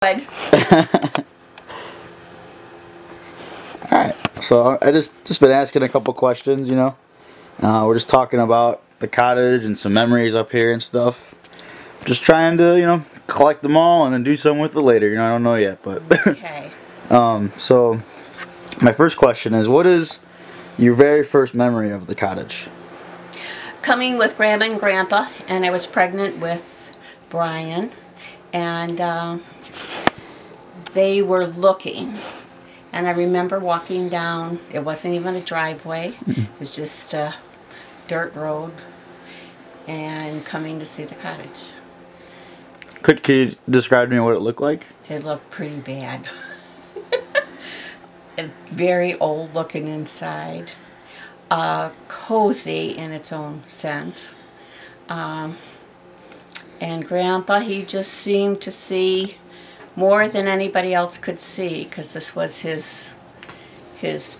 Good. Alright, so I just been asking a couple questions, you know. We're just talking about the cottage and some memories up here and stuff. Just trying to, you know, collect them all and then do something with it later. You know, I don't know yet, but Okay. so my first question is, what is your very first memory of the cottage? Coming with Grandma and Grandpa, and I was pregnant with Brian, and they were looking. And I remember walking down, it wasn't even a driveway, it was just a dirt road, and coming to see the cottage. Could you describe to me what it looked like? It looked pretty bad. Very old looking inside. Cozy in its own sense. And Grandpa, he just seemed to see more than anybody else could see, because this was his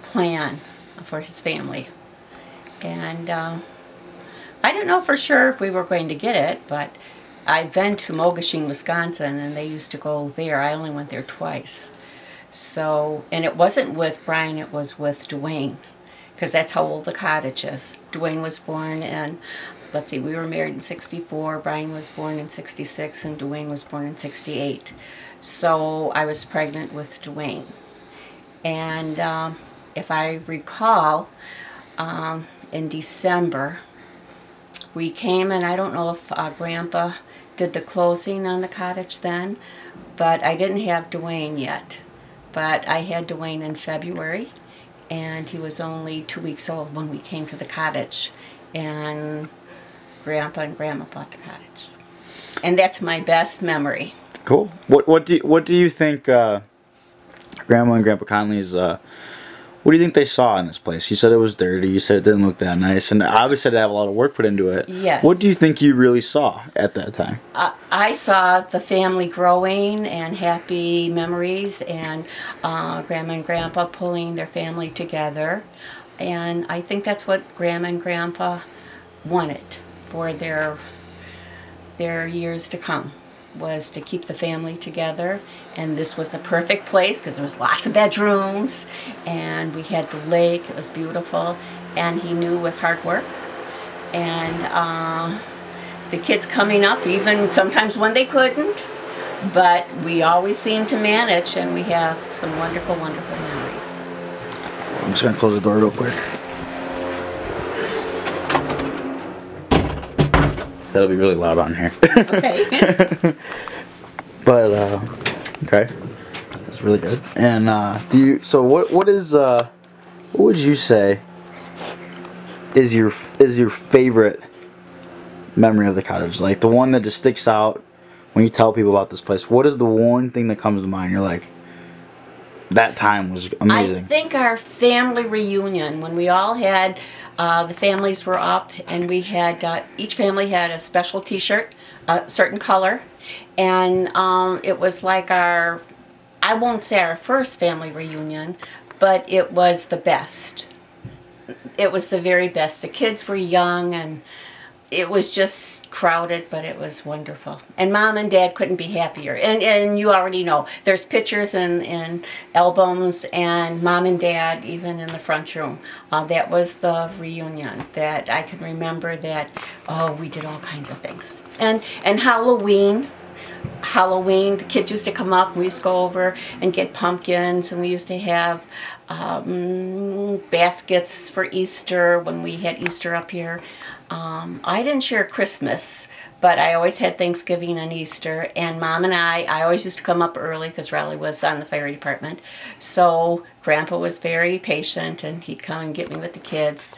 plan for his family. And I don't know for sure if we were going to get it, but I've been to Mogashing, Wisconsin, and they used to go there. I only went there twice. So, and it wasn't with Brian, it was with Dwayne, because that's how old the cottage is. Dwayne was born in, let's see, we were married in 64, Brian was born in 66, and Dwayne was born in 68. So I was pregnant with Dwayne. And if I recall, in December, we came, and I don't know if Grandpa did the closing on the cottage then, but I didn't have Dwayne yet. But I had Dwayne in February, and he was only 2 weeks old when we came to the cottage, and Grandpa and Grandma bought the cottage. And that's my best memory. Cool. What do you think Grandma and Grandpa Conley's what do you think they saw in this place? You said it was dirty. You said it didn't look that nice, and obviously they have a lot of work put into it. Yes. What do you think you really saw at that time? I saw the family growing and happy memories, and Grandma and Grandpa pulling their family together. And I think that's what Grandma and Grandpa wanted for their years to come, was to keep the family together. And this was the perfect place because there was lots of bedrooms, and we had the lake. It was beautiful, and he knew with hard work and the kids coming up, even sometimes when they couldn't, but we always seemed to manage, and we have some wonderful, wonderful memories. I'm just gonna close the door real quick. That'll be really loud on here. Okay. But okay, that's really good. And what would you say is your favorite memory of the cottage? Like the one that just sticks out when you tell people about this place. What is the one thing that comes to mind? You're like, that time was amazing. I think our family reunion, when we all had, the families were up, and we had, each family had a special t-shirt, a certain color, and it was like our, I won't say our first family reunion, but it was the best. It was the very best. The kids were young, and it was just crowded, but it was wonderful. And Mom and Dad couldn't be happier. And you already know, there's pictures and albums, and Mom and Dad even in the front room. That was the reunion that I can remember that, oh, we did all kinds of things. And Halloween, the kids used to come up, we used to go over and get pumpkins, and we used to have baskets for Easter when we had Easter up here. I didn't share Christmas, but I always had Thanksgiving and Easter, and Mom and I always used to come up early because Raleigh was on the fire department. So Grandpa was very patient, and he'd come and get me with the kids.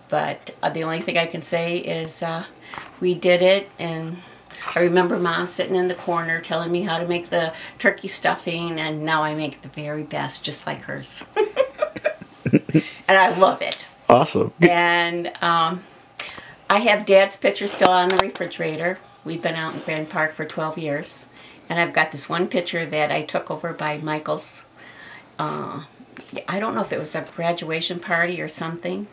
But the only thing I can say is we did it, and I remember Mom sitting in the corner telling me how to make the turkey stuffing, and now I make the very best, just like hers. And I love it. Awesome. And I have Dad's picture still on the refrigerator. We've been out in Grand Park for 12 years. And I've got this one picture that I took over by Michael's. I don't know if it was a graduation party or something.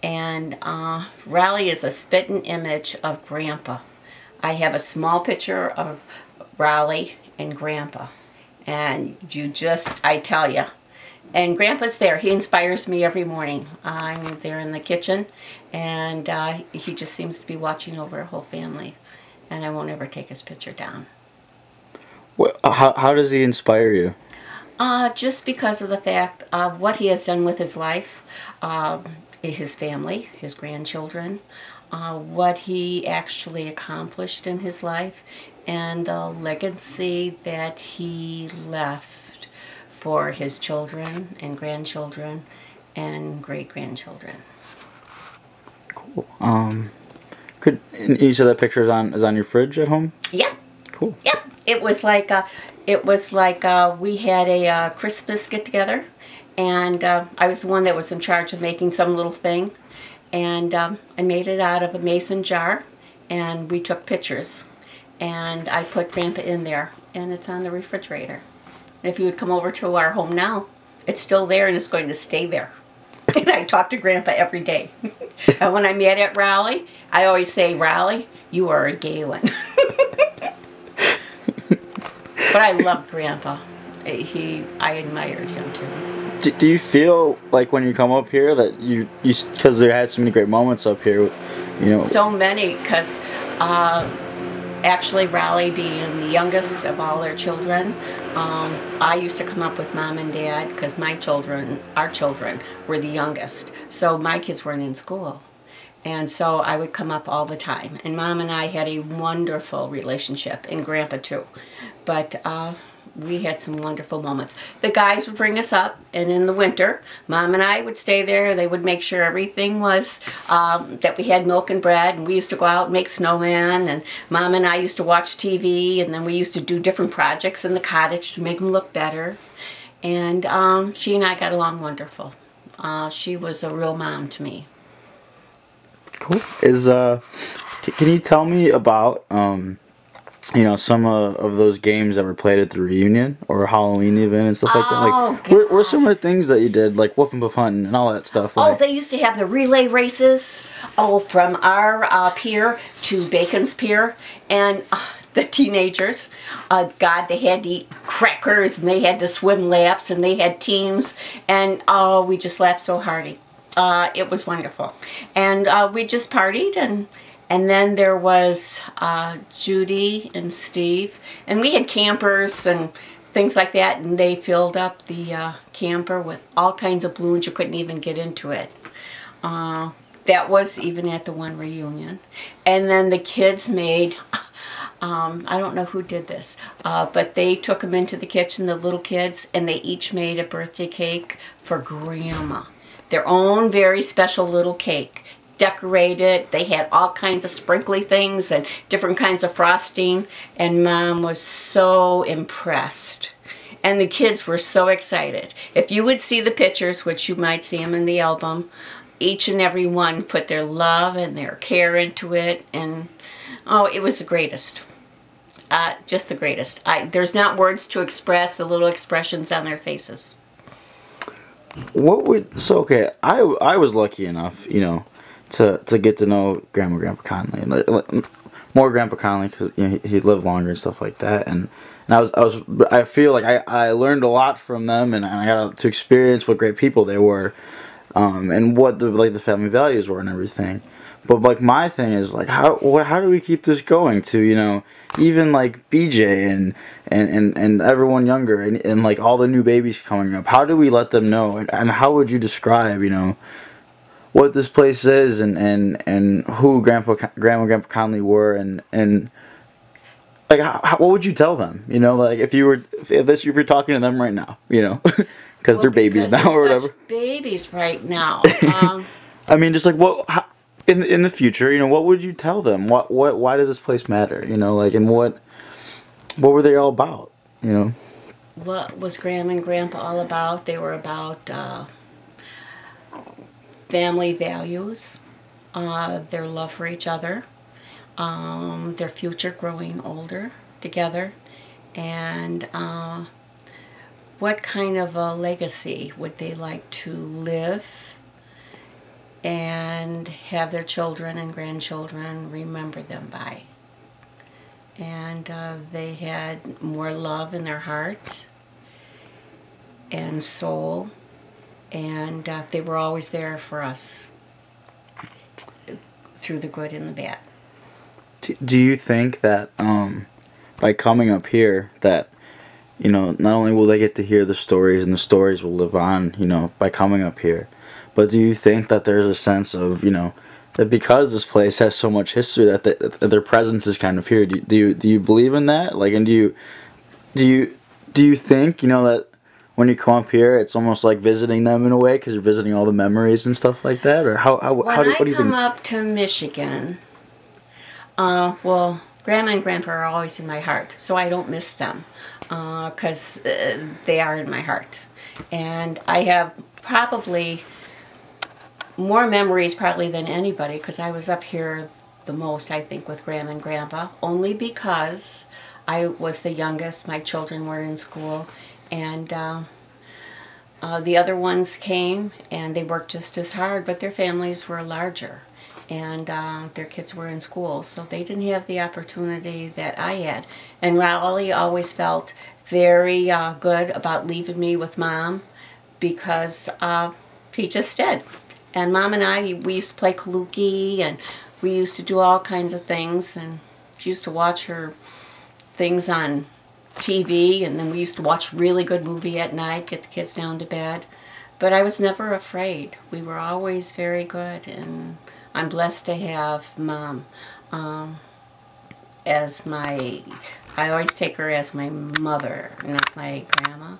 And Raleigh is a spitting image of Grandpa. I have a small picture of Raleigh and Grandpa. And you just, I tell you. And Grandpa's there. He inspires me every morning. I'm there in the kitchen, and he just seems to be watching over our whole family. And I won't ever take his picture down. How does he inspire you? Just because of the fact of what he has done with his life, his family, his grandchildren, what he actually accomplished in his life, and the legacy that he left for his children and grandchildren and great-grandchildren. Cool. You said that picture is on your fridge at home? Yep. Cool. Yep. It was like we had a Christmas get together, and I was the one that was in charge of making some little thing, and I made it out of a mason jar, and we took pictures, and I put Grandpa in there, and it's on the refrigerator. And if you would come over to our home now, it's still there and it's going to stay there. And I talk to Grandpa every day. And when I'm at Raleigh, I always say, Raleigh, you are a Galen. But I loved Grandpa. I admired him too. Do you feel like when you come up here that you because there had so many great moments up here, you know? So many, because actually Raleigh being the youngest of all their children, I used to come up with Mom and Dad because our children were the youngest. So my kids weren't in school. And so I would come up all the time. And Mom and I had a wonderful relationship, and Grandpa too. But we had some wonderful moments. The guys would bring us up, and in the winter, Mom and I would stay there. They would make sure everything was, that we had milk and bread, and we used to go out and make snowmen, and Mom and I used to watch TV, and then we used to do different projects in the cottage to make them look better. And she and I got along wonderful. She was a real mom to me. Cool. Can you tell me about you know, some of those games that were played at the reunion or Halloween event and stuff like that? Like, what were some of the things that you did, like Woof and Puff Hunting and all that stuff? Like? Oh, they used to have the relay races. Oh, from our pier to Bacon's Pier, and the teenagers, God, they had to eat crackers and they had to swim laps and they had teams, and oh, we just laughed so hearty. It was wonderful, and we just partied, and then there was Judy and Steve, and we had campers and things like that, and they filled up the camper with all kinds of balloons. You couldn't even get into it. That was even at the one reunion. And then the kids made, I don't know who did this, but they took them into the kitchen, the little kids, and they each made a birthday cake for Grandma. Their own very special little cake. Decorated. They had all kinds of sprinkly things and different kinds of frosting, and Mom was so impressed. And the kids were so excited. If you would see the pictures, which you might see them in the album, each and every one put their love and their care into it, and oh, it was the greatest. Just the greatest. There's not words to express the little expressions on their faces. Okay, I was lucky enough, you know, to get to know Grandpa Conley, and more Grandpa Conley, because, you know, he lived longer and stuff like that, and I feel like I learned a lot from them, and I got to experience what great people they were, and what the family values were and everything. But like my thing is like how do we keep this going to, you know, even like BJ and everyone younger and like all the new babies coming up. How do we let them know, and how would you describe, you know, what this place is and who Grandma and Grandpa Conley were, and like what would you tell them, you know, like if you're talking to them right now, you know, because they're babies now or whatever. Babies right now. I mean, just like in the future, you know, what would you tell them? Why does this place matter? You know, like, and what were they all about? You know, what was Grandma and Grandpa all about? They were about family values, their love for each other, their future growing older together, and what kind of a legacy would they like to live and have their children and grandchildren remember them by. And they had more love in their heart and soul, and they were always there for us through the good and the bad. Do you think that by coming up here that, you know, not only will they get to hear the stories and the stories will live on, you know, by coming up here, but do you think that there's a sense of, you know, that because this place has so much history that their presence is kind of here? Do you believe in that? Like, and do you think, you know, that when you come up here, it's almost like visiting them in a way because you're visiting all the memories and stuff like that? Or what do you think? When I come up to Michigan, well, Grandma and Grandpa are always in my heart, so I don't miss them because they are in my heart. And I have probably more memories probably than anybody because I was up here the most, I think, with Grandma and Grandpa, only because I was the youngest. My children were in school, and the other ones came and they worked just as hard, but their families were larger, and their kids were in school, so they didn't have the opportunity that I had. And Raleigh always felt very good about leaving me with Mom because he just did. And Mom and I, we used to play Kaluki, and we used to do all kinds of things, and she used to watch her things on TV, and then we used to watch a really good movie at night, get the kids down to bed. But I was never afraid. We were always very good, and I'm blessed to have Mom as my, I always take her as my mother, not my grandma.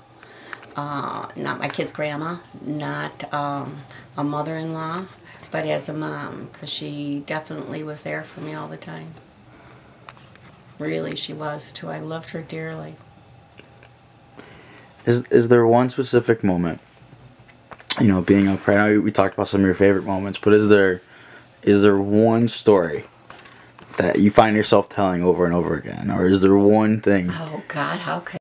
Not my kid's grandma, not a mother-in-law, but as a mom, because she definitely was there for me all the time. Really, she was too. I loved her dearly. Is there one specific moment, you know, being up right now? We talked about some of your favorite moments, but is there one story that you find yourself telling over and over again, or is there one thing? Oh God, how could